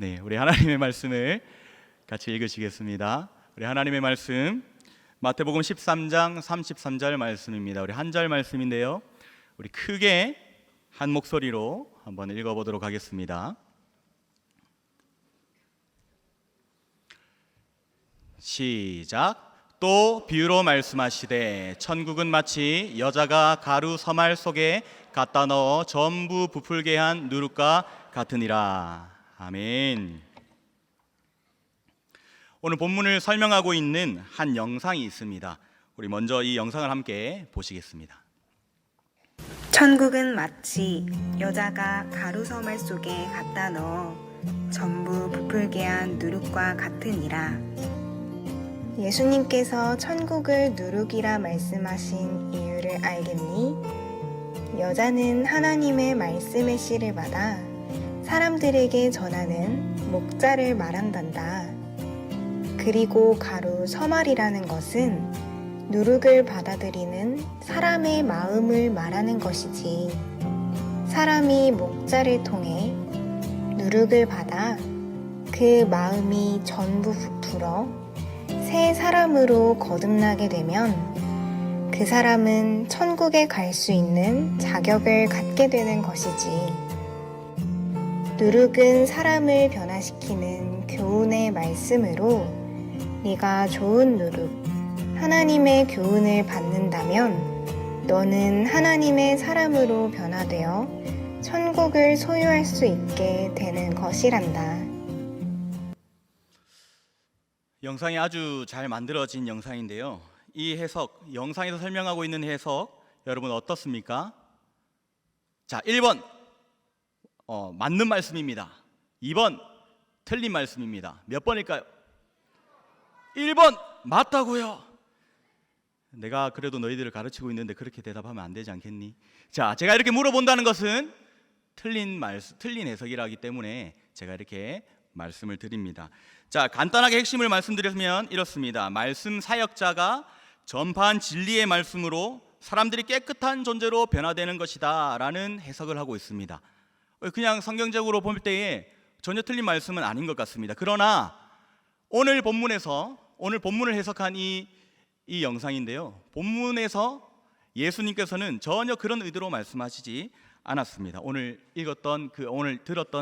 네, 우리 하나님의 말씀을 같이 읽으시겠습니다. 우리 하나님의 말씀 마태복음 13장 33절 말씀입니다. 우리 한 절 말씀인데요, 우리 크게 한 목소리로 한번 읽어보도록 하겠습니다. 시작. 또 비유로 말씀하시되 천국은 마치 여자가 가루 서말 속에 갖다 넣어 전부 부풀게 한 누룩과 같으니라. 아멘. 오늘 본문을 설명하고 있는 한 영상이 있습니다. 우리 먼저 이 영상을 함께 보시겠습니다. 천국은 마치 여자가 가루서말 속에 갖다 넣어 전부 부풀게 한 누룩과 같으니라. 예수님께서 천국을 누룩이라 말씀하신 이유를 알겠니? 여자는 하나님의 말씀의 씨를 받아 사람들에게 전하는 목자를 말한단다. 그리고 가루 서말이라는 것은 누룩을 받아들이는 사람의 마음을 말하는 것이지. 사람이 목자를 통해 누룩을 받아 그 마음이 전부 부풀어 새 사람으로 거듭나게 되면 그 사람은 천국에 갈 수 있는 자격을 갖게 되는 것이지. 누룩은 사람을 변화시키는 교훈의 말씀으로 네가 좋은 누룩, 하나님의 교훈을 받는다면 너는 하나님의 사람으로 변화되어 천국을 소유할 수 있게 되는 것이란다. 영상이 아주 잘 만들어진 영상인데요, 이 해석, 영상에서 설명하고 있는 해석 여러분 어떻습니까? 자, 1번 맞는 말씀입니다. 2번 틀린 말씀입니다. 몇 번일까요? 1번 맞다고요. 내가 그래도 너희들을 가르치고 있는데 그렇게 대답하면 안 되지 않겠니? 자, 제가 이렇게 물어본다는 것은 틀린 해석이라기 때문에 제가 이렇게 말씀을 드립니다. 자, 간단하게 핵심을 말씀드리면 이렇습니다. 말씀 사역자가 전파한 진리의 말씀으로 사람들이 깨끗한 존재로 변화되는 것이다 라는 해석을 하고 있습니다. 그냥 성경적으로 볼 때에 전혀 틀린 말씀은 아닌 것 같습니다. 그러나 오늘 본문을 해석한 이 영상인데요, 본문에서 예수님께서는 전혀 그런 의도로 말씀하시지 않았습니다. 오늘 들었던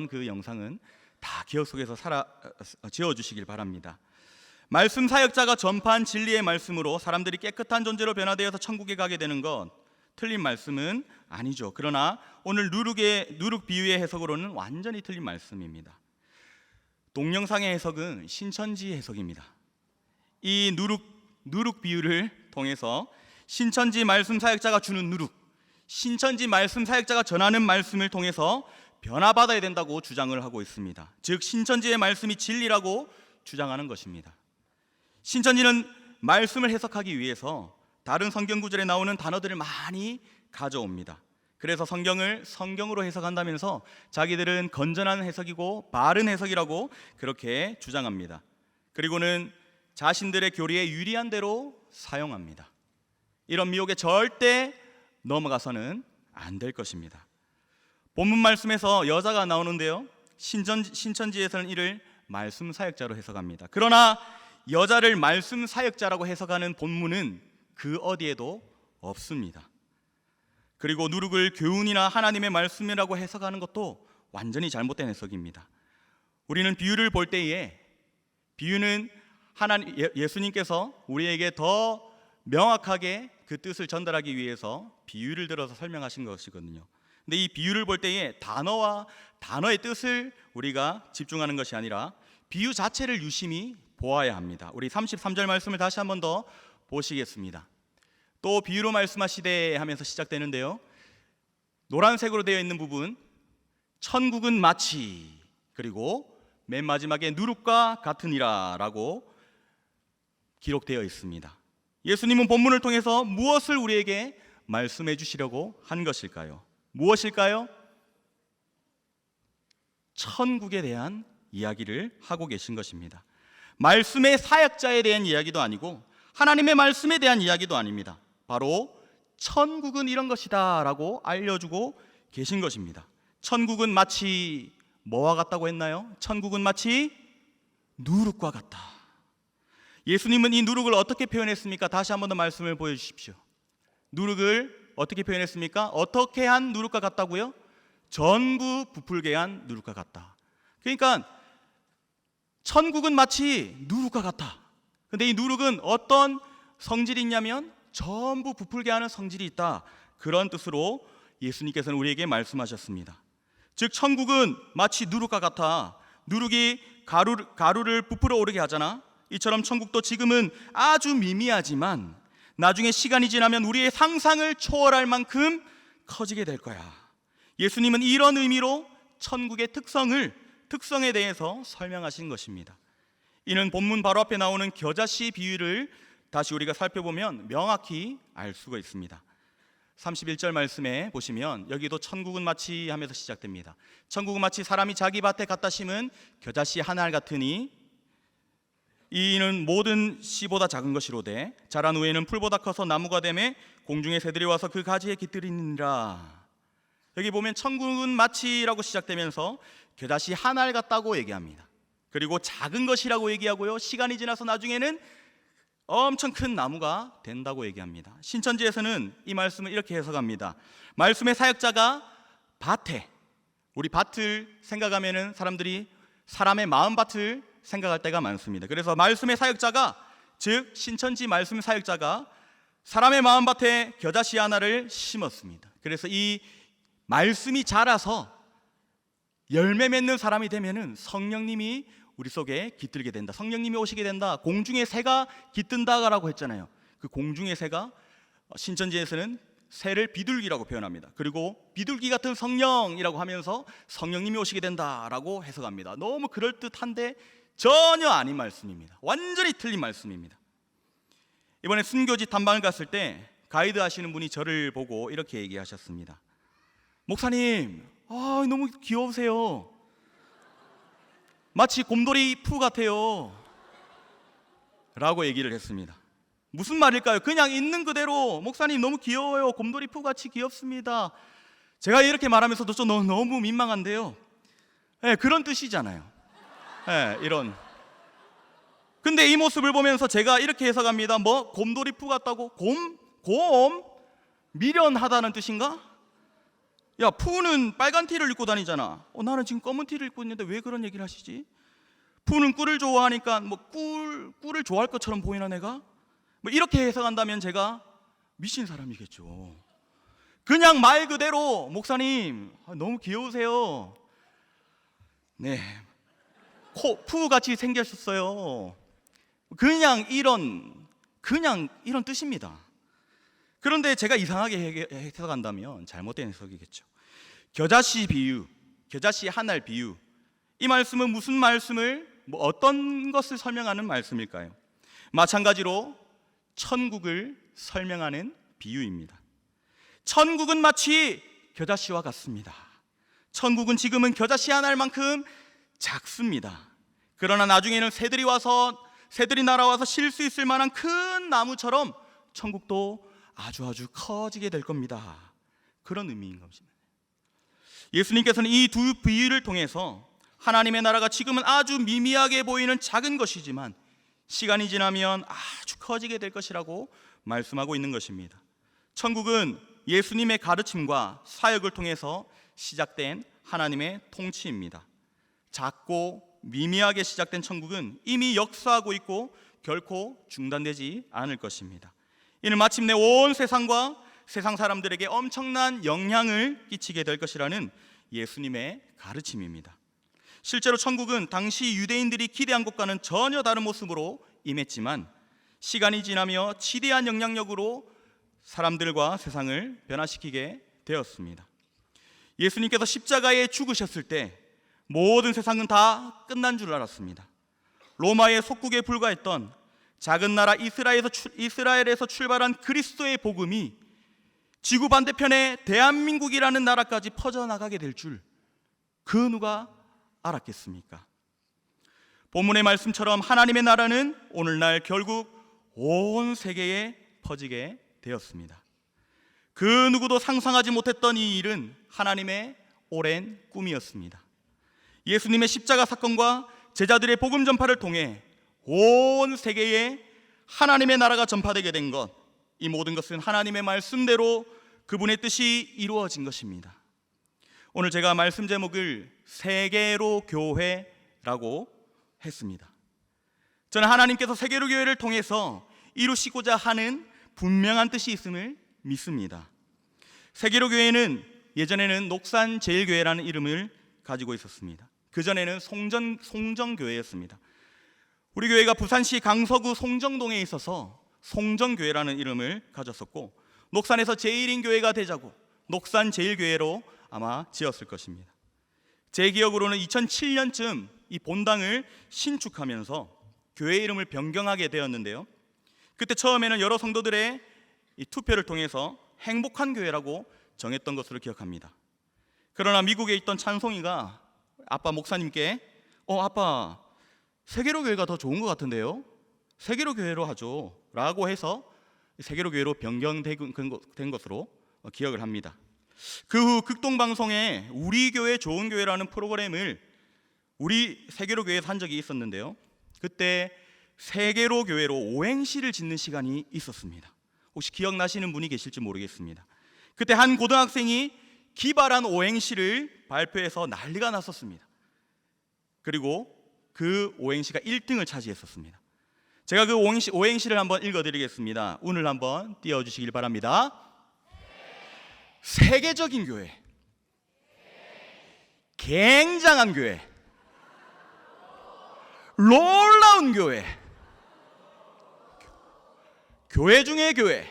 그 영상은 다 기억 속에서 지워주시길 바랍니다. 말씀 사역자가 전파한 진리의 말씀으로 사람들이 깨끗한 존재로 변화되어서 천국에 가게 되는 것, 틀린 말씀은 아니죠. 그러나 오늘 누룩 비유의 해석으로는 완전히 틀린 말씀입니다. 동영상의 해석은 신천지 해석입니다. 이 누룩 비유를 통해서 신천지 말씀 사역자가 주는 누룩, 신천지 말씀 사역자가 전하는 말씀을 통해서 변화받아야 된다고 주장을 하고 있습니다. 즉 신천지의 말씀이 진리라고 주장하는 것입니다. 신천지는 말씀을 해석하기 위해서 다른 성경 구절에 나오는 단어들을 많이 가져옵니다. 그래서 성경을 성경으로 해석한다면서 자기들은 건전한 해석이고 바른 해석이라고 그렇게 주장합니다. 그리고는 자신들의 교리에 유리한 대로 사용합니다. 이런 미혹에 절대 넘어가서는 안 될 것입니다. 본문 말씀에서 여자가 나오는데요, 신천지에서는 이를 말씀 사역자로 해석합니다. 그러나 여자를 말씀 사역자라고 해석하는 본문은 그 어디에도 없습니다. 그리고 누룩을 교훈이나 하나님의 말씀이라고 해석하는 것도 완전히 잘못된 해석입니다. 우리는 비유를 볼 때에 비유는 예수님께서 우리에게 더 명확하게 그 뜻을 전달하기 위해서 비유를 들어서 설명하신 것이거든요. 근데 이 비유를 볼 때에 단어의 뜻을 우리가 집중하는 것이 아니라 비유 자체를 유심히 보아야 합니다. 우리 33절 말씀을 다시 한 번 더 보시겠습니다. 또 비유로 말씀하시되 하면서 시작되는데요, 노란색으로 되어 있는 부분 천국은 마치, 그리고 맨 마지막에 누룩과 같으니라 라고 기록되어 있습니다. 예수님은 본문을 통해서 무엇을 우리에게 말씀해 주시려고 한 것일까요? 무엇일까요? 천국에 대한 이야기를 하고 계신 것입니다. 말씀의 사역자에 대한 이야기도 아니고 하나님의 말씀에 대한 이야기도 아닙니다. 바로 천국은 이런 것이다 라고 알려주고 계신 것입니다. 천국은 마치 뭐와 같다고 했나요? 천국은 마치 누룩과 같다. 예수님은 이 누룩을 어떻게 표현했습니까? 다시 한 번 더 말씀을 보여주십시오. 누룩을 어떻게 표현했습니까? 어떻게 한 누룩과 같다고요? 전부 부풀게 한 누룩과 같다. 그러니까 천국은 마치 누룩과 같다. 근데 이 누룩은 어떤 성질이 있냐면 전부 부풀게 하는 성질이 있다. 그런 뜻으로 예수님께서는 우리에게 말씀하셨습니다. 즉 천국은 마치 누룩과 같아. 누룩이 가루를 부풀어 오르게 하잖아. 이처럼 천국도 지금은 아주 미미하지만 나중에 시간이 지나면 우리의 상상을 초월할 만큼 커지게 될 거야. 예수님은 이런 의미로 천국의 특성에 대해서 설명하신 것입니다. 이는 본문 바로 앞에 나오는 겨자씨 비유를 다시 우리가 살펴보면 명확히 알 수가 있습니다. 31절 말씀에 보시면 여기도 천국은 마치 하면서 시작됩니다. 천국은 마치 사람이 자기 밭에 갖다 심은 겨자씨 한 알 같으니 이는 모든 씨보다 작은 것이로되 자란 후에는 풀보다 커서 나무가 되매 공중의 새들이 와서 그 가지에 깃들이니라. 여기 보면 천국은 마치라고 시작되면서 겨자씨 한 알 같다고 얘기합니다. 그리고 작은 것이라고 얘기하고요, 시간이 지나서 나중에는 엄청 큰 나무가 된다고 얘기합니다. 신천지에서는 이 말씀을 이렇게 해석합니다. 말씀의 사역자가 우리 밭을 생각하면은 사람들이 사람의 마음밭을 생각할 때가 많습니다. 그래서 말씀의 사역자가, 즉 신천지 말씀 사역자가 사람의 마음밭에 겨자씨 하나를 심었습니다. 그래서 이 말씀이 자라서 열매 맺는 사람이 되면은 성령님이 우리 속에 깃들게 된다. 성령님이 오시게 된다. 공중의 새가 깃든다라고 했잖아요. 그 공중의 새가 신천지에서는 새를 비둘기라고 표현합니다. 그리고 비둘기 같은 성령이라고 하면서 성령님이 오시게 된다라고 해석합니다. 너무 그럴듯한데 전혀 아닌 말씀입니다. 완전히 틀린 말씀입니다. 이번에 순교지 탐방을 갔을 때 가이드 하시는 분이 저를 보고 이렇게 얘기하셨습니다. 목사님, 너무 귀여우세요. 마치 곰돌이 푸 같아요 라고 얘기를 했습니다. 무슨 말일까요? 그냥 있는 그대로 목사님 너무 귀여워요, 곰돌이 푸 같이 귀엽습니다. 제가 이렇게 말하면서도 좀 너무 민망한데요. 네, 그런 뜻이잖아요. 네, 이런. 근데 이 모습을 보면서 제가 이렇게 해석합니다. 뭐 곰돌이 푸 같다고? 곰? 미련하다는 뜻인가? 야, 푸는 빨간 티를 입고 다니잖아. 나는 지금 검은 티를 입고 있는데 왜 그런 얘기를 하시지? 푸는 꿀을 좋아하니까 뭐 꿀을 좋아할 것처럼 보이나 내가? 뭐 이렇게 해석한다면 제가 미친 사람이겠죠. 그냥 말 그대로 목사님 너무 귀여우세요. 네, 푸 같이 생겼었어요. 그냥 이런 뜻입니다. 그런데 제가 이상하게 해석한다면 잘못된 해석이겠죠. 겨자씨 한 알 비유. 이 말씀은 무슨 말씀을, 어떤 것을 설명하는 말씀일까요? 마찬가지로 천국을 설명하는 비유입니다. 천국은 마치 겨자씨와 같습니다. 천국은 지금은 겨자씨 한 알만큼 작습니다. 그러나 나중에는 새들이 날아와서 쉴 수 있을 만한 큰 나무처럼 천국도 아주 커지게 될 겁니다. 그런 의미인 것입니다. 예수님께서는 이 두 비유를 통해서 하나님의 나라가 지금은 아주 미미하게 보이는 작은 것이지만 시간이 지나면 아주 커지게 될 것이라고 말씀하고 있는 것입니다. 천국은 예수님의 가르침과 사역을 통해서 시작된 하나님의 통치입니다. 작고 미미하게 시작된 천국은 이미 역사하고 있고 결코 중단되지 않을 것입니다. 이는 마침내 온 세상과 세상 사람들에게 엄청난 영향을 끼치게 될 것이라는 예수님의 가르침입니다. 실제로 천국은 당시 유대인들이 기대한 것과는 전혀 다른 모습으로 임했지만 시간이 지나며 지대한 영향력으로 사람들과 세상을 변화시키게 되었습니다. 예수님께서 십자가에 죽으셨을 때 모든 세상은 다 끝난 줄 알았습니다. 로마의 속국에 불과했던 작은 나라 이스라엘에서 출발한 그리스도의 복음이 지구 반대편의 대한민국이라는 나라까지 퍼져나가게 될 줄 그 누가 알았겠습니까? 본문의 말씀처럼 하나님의 나라는 오늘날 결국 온 세계에 퍼지게 되었습니다. 그 누구도 상상하지 못했던 이 일은 하나님의 오랜 꿈이었습니다. 예수님의 십자가 사건과 제자들의 복음 전파를 통해 온 세계에 하나님의 나라가 전파되게 된 것, 이 모든 것은 하나님의 말씀대로 그분의 뜻이 이루어진 것입니다. 오늘 제가 말씀 제목을 세계로 교회라고 했습니다. 저는 하나님께서 세계로 교회를 통해서 이루시고자 하는 분명한 뜻이 있음을 믿습니다. 세계로 교회는 예전에는 녹산제일교회라는 이름을 가지고 있었습니다. 그전에는 송정교회였습니다. 우리 교회가 부산시 강서구 송정동에 있어서 송정교회라는 이름을 가졌었고, 녹산에서 제일인 교회가 되자고 녹산제일교회로 아마 지었을 것입니다. 제 기억으로는 2007년쯤 이 본당을 신축하면서 교회 이름을 변경하게 되었는데요, 그때 처음에는 여러 성도들의 이 투표를 통해서 행복한 교회라고 정했던 것으로 기억합니다. 그러나 미국에 있던 찬송이가 아빠 목사님께 아빠 세계로 교회가 더 좋은 것 같은데요, 세계로 교회로 하죠 라고 해서 세계로 교회로 변경된 것으로 기억을 합니다. 그 후 극동방송에 우리 교회 좋은 교회라는 프로그램을 우리 세계로 교회에서 한 적이 있었는데요, 그때 세계로 교회로 오행시를 짓는 시간이 있었습니다. 혹시 기억나시는 분이 계실지 모르겠습니다. 그때 한 고등학생이 기발한 오행시를 발표해서 난리가 났었습니다. 그리고 그 오행시가 1등을 차지했었습니다. 제가 그 오행시를 한번 읽어드리겠습니다. 운을 한번 띄워주시길 바랍니다. 세계적인 교회, 굉장한 교회, 놀라운 교회, 교회 중의 교회,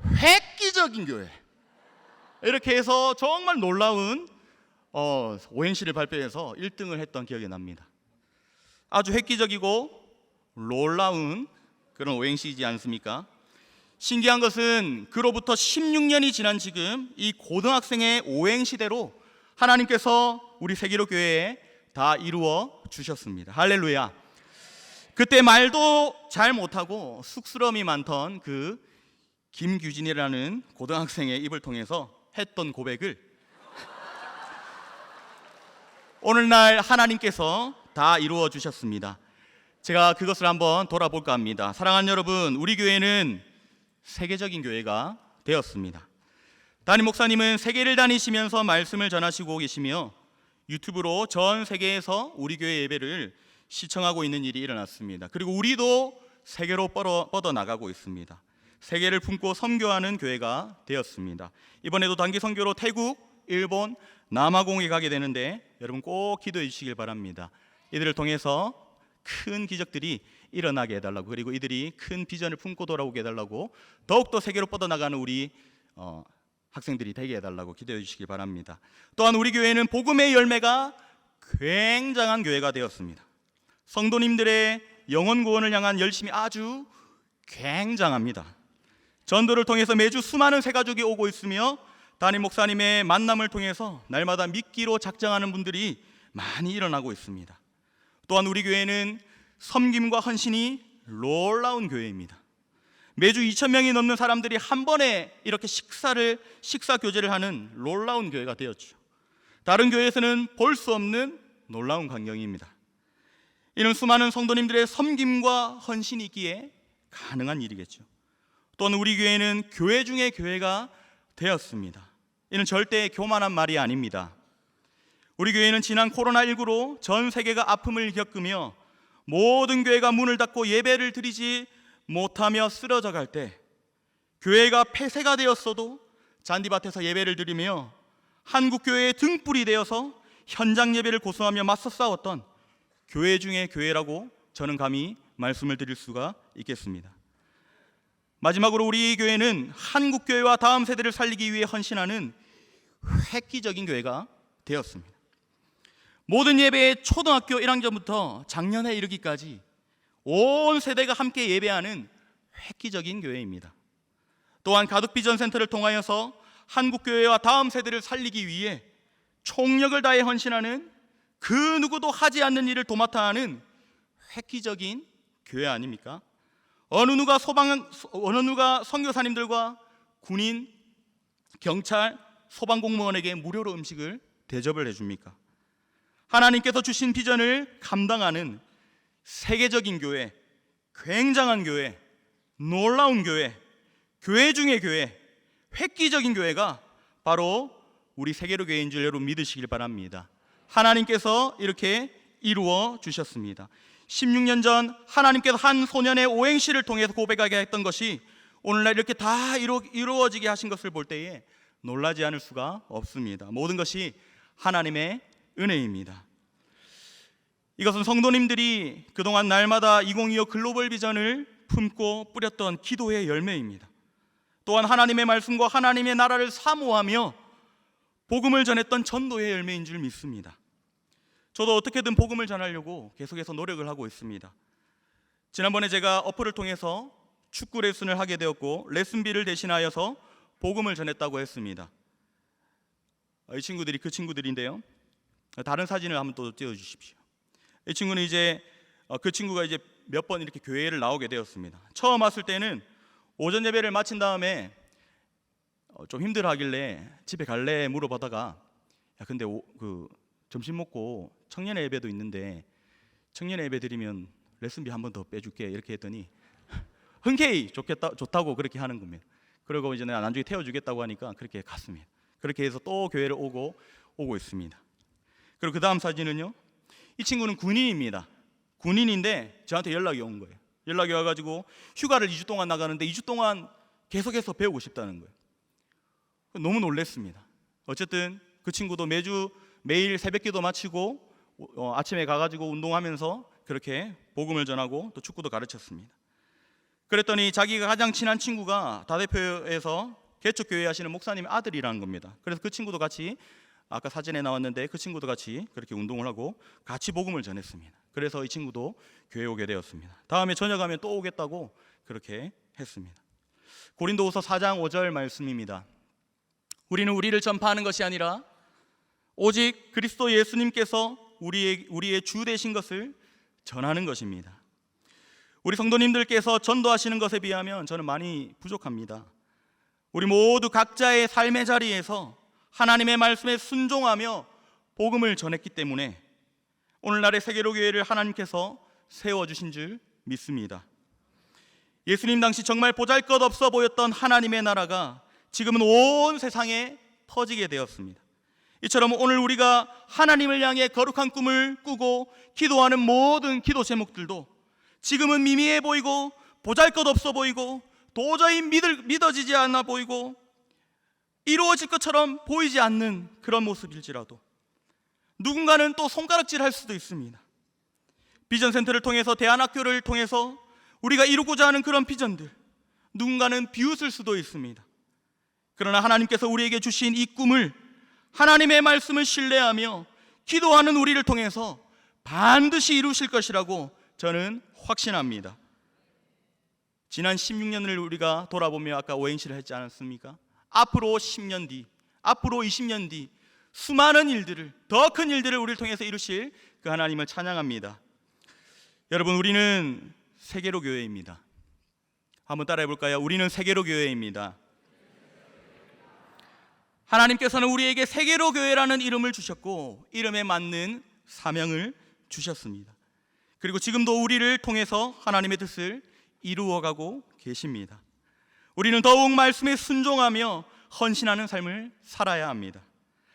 획기적인 교회, 이렇게 해서 정말 놀라운 오행시를 발표해서 1등을 했던 기억이 납니다. 아주 획기적이고 놀라운 그런 오행시이지 않습니까? 신기한 것은 그로부터 16년이 지난 지금 이 고등학생의 오행시대로 하나님께서 우리 세계로 교회에 다 이루어 주셨습니다. 할렐루야. 그때 말도 잘 못하고 쑥스러움이 많던 그 김규진이라는 고등학생의 입을 통해서 했던 고백을 오늘날 하나님께서 다 이루어 주셨습니다. 제가 그것을 한번 돌아볼까 합니다. 사랑하는 여러분, 우리 교회는 세계적인 교회가 되었습니다. 담임 목사님은 세계를 다니시면서 말씀을 전하시고 계시며 유튜브로 전 세계에서 우리 교회 예배를 시청하고 있는 일이 일어났습니다. 그리고 우리도 세계로 뻗어나가고 있습니다. 세계를 품고 선교하는 교회가 되었습니다. 이번에도 단기 선교로 태국, 일본, 남아공에 가게 되는데 여러분 꼭 기도해 주시길 바랍니다. 이들을 통해서 큰 기적들이 일어나게 해달라고, 그리고 이들이 큰 비전을 품고 돌아오게 해달라고, 더욱더 세계로 뻗어나가는 우리 학생들이 되게 해달라고 기도해 주시길 바랍니다. 또한 우리 교회는 복음의 열매가 굉장한 교회가 되었습니다. 성도님들의 영혼 구원을 향한 열심이 아주 굉장합니다. 전도를 통해서 매주 수많은 새가족이 오고 있으며 담임 목사님의 만남을 통해서 날마다 믿기로 작정하는 분들이 많이 일어나고 있습니다. 또한 우리 교회는 섬김과 헌신이 놀라운 교회입니다. 매주 2,000명이 넘는 사람들이 한 번에 이렇게 식사 교제를 하는 놀라운 교회가 되었죠. 다른 교회에서는 볼 수 없는 놀라운 광경입니다. 이는 수많은 성도님들의 섬김과 헌신이 있기에 가능한 일이겠죠. 또한 우리 교회는 교회 중에 교회가 되었습니다. 이는 절대 교만한 말이 아닙니다. 우리 교회는 지난 코로나19로 전 세계가 아픔을 겪으며 모든 교회가 문을 닫고 예배를 드리지 못하며 쓰러져 갈 때 교회가 폐쇄가 되었어도 잔디밭에서 예배를 드리며 한국교회의 등불이 되어서 현장 예배를 고수하며 맞서 싸웠던 교회 중의 교회라고 저는 감히 말씀을 드릴 수가 있겠습니다. 마지막으로 우리 교회는 한국교회와 다음 세대를 살리기 위해 헌신하는 획기적인 교회가 되었습니다. 모든 예배에 초등학교 1학년부터 작년에 이르기까지 온 세대가 함께 예배하는 획기적인 교회입니다. 또한 가덕비전센터를 통하여서 한국교회와 다음 세대를 살리기 위해 총력을 다해 헌신하는 그 누구도 하지 않는 일을 도맡아 하는 획기적인 교회 아닙니까? 어느 누가 선교사님들과 군인, 경찰, 소방공무원에게 무료로 음식을 대접을 해줍니까? 하나님께서 주신 비전을 감당하는 세계적인 교회, 굉장한 교회, 놀라운 교회, 교회 중의 교회, 획기적인 교회가 바로 우리 세계로 교회인 줄 여러분 믿으시길 바랍니다. 하나님께서 이렇게 이루어 주셨습니다. 16년 전 하나님께서 한 소년의 오행시를 통해서 고백하게 했던 것이 오늘날 이렇게 다 이루어지게 하신 것을 볼 때에 놀라지 않을 수가 없습니다. 모든 것이 하나님의 은혜입니다. 이것은 성도님들이 그동안 날마다 2025 글로벌 비전을 품고 뿌렸던 기도의 열매입니다. 또한 하나님의 말씀과 하나님의 나라를 사모하며 복음을 전했던 전도의 열매인 줄 믿습니다. 저도 어떻게든 복음을 전하려고 계속해서 노력을 하고 있습니다. 지난번에 제가 어플을 통해서 축구 레슨을 하게 되었고 레슨비를 대신하여서 복음을 전했다고 했습니다. 이 친구들이 그 친구들인데요. 다른 사진을 한번 또 띄워주십시오. 이 친구는 이제 그 친구가 이제 몇 번 이렇게 교회를 나오게 되었습니다. 처음 왔을 때는 오전 예배를 마친 다음에 좀 힘들어하길래 집에 갈래 물어보다가 야 근데 그 점심 먹고 청년의 예배도 있는데 청년의 예배 드리면 레슨비 한 번 더 빼줄게 이렇게 했더니 흔쾌히 좋다고 그렇게 하는 겁니다. 그리고 이제 내가 나중에 태워주겠다고 하니까 그렇게 갔습니다. 그렇게 해서 또 교회를 오고 있습니다. 그리고 그 다음 사진은요, 이 친구는 군인입니다. 군인인데 저한테 연락이 온 거예요. 연락이 와가지고 휴가를 2주 동안 나가는데 2주 동안 계속해서 배우고 싶다는 거예요. 너무 놀랐습니다. 어쨌든 그 친구도 매일 새벽기도 마치고 아침에 가가지고 운동하면서 그렇게 복음을 전하고 또 축구도 가르쳤습니다. 그랬더니 자기가 가장 친한 친구가 다대표에서 개척교회 하시는 목사님의 아들이라는 겁니다. 그래서 그 친구도 같이 아까 사진에 나왔는데 그 친구도 같이 그렇게 운동을 하고 같이 복음을 전했습니다. 그래서 이 친구도 교회 오게 되었습니다. 다음에 저녁 가면 또 오겠다고 그렇게 했습니다. 고린도후서 4장 5절 말씀입니다. 우리는 우리를 전파하는 것이 아니라 오직 그리스도 예수님께서 우리의 주 되신 것을 전하는 것입니다. 우리 성도님들께서 전도하시는 것에 비하면 저는 많이 부족합니다. 우리 모두 각자의 삶의 자리에서 하나님의 말씀에 순종하며 복음을 전했기 때문에 오늘날의 세계로 교회를 하나님께서 세워주신 줄 믿습니다. 예수님 당시 정말 보잘것없어 보였던 하나님의 나라가 지금은 온 세상에 퍼지게 되었습니다. 이처럼 오늘 우리가 하나님을 향해 거룩한 꿈을 꾸고 기도하는 모든 기도 제목들도 지금은 미미해 보이고 보잘것없어 보이고 도저히 믿어지지 않아 보이고 이루어질 것처럼 보이지 않는 그런 모습일지라도 누군가는 또 손가락질할 수도 있습니다. 비전센터를 통해서 대안학교를 통해서 우리가 이루고자 하는 그런 비전들 누군가는 비웃을 수도 있습니다. 그러나 하나님께서 우리에게 주신 이 꿈을 하나님의 말씀을 신뢰하며 기도하는 우리를 통해서 반드시 이루실 것이라고 저는 확신합니다. 지난 16년을 우리가 돌아보며 아까 오행시를 했지 않았습니까? 앞으로 10년 뒤, 앞으로 20년 뒤 수많은 일들을, 더 큰 일들을 우리를 통해서 이루실 그 하나님을 찬양합니다. 여러분, 우리는 세계로 교회입니다. 한번 따라해 볼까요? 우리는 세계로 교회입니다. 하나님께서는 우리에게 세계로 교회라는 이름을 주셨고 이름에 맞는 사명을 주셨습니다. 그리고 지금도 우리를 통해서 하나님의 뜻을 이루어가고 계십니다. 우리는 더욱 말씀에 순종하며 헌신하는 삶을 살아야 합니다.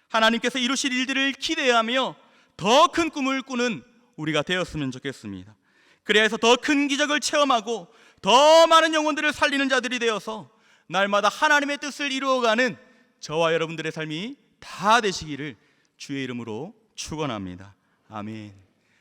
하나님께서 이루실 일들을 기대하며 더 큰 꿈을 꾸는 우리가 되었으면 좋겠습니다. 그래야 해서 더 큰 기적을 체험하고 더 많은 영혼들을 살리는 자들이 되어서 날마다 하나님의 뜻을 이루어가는 저와 여러분들의 삶이 다 되시기를 주의 이름으로 축원합니다. 아멘.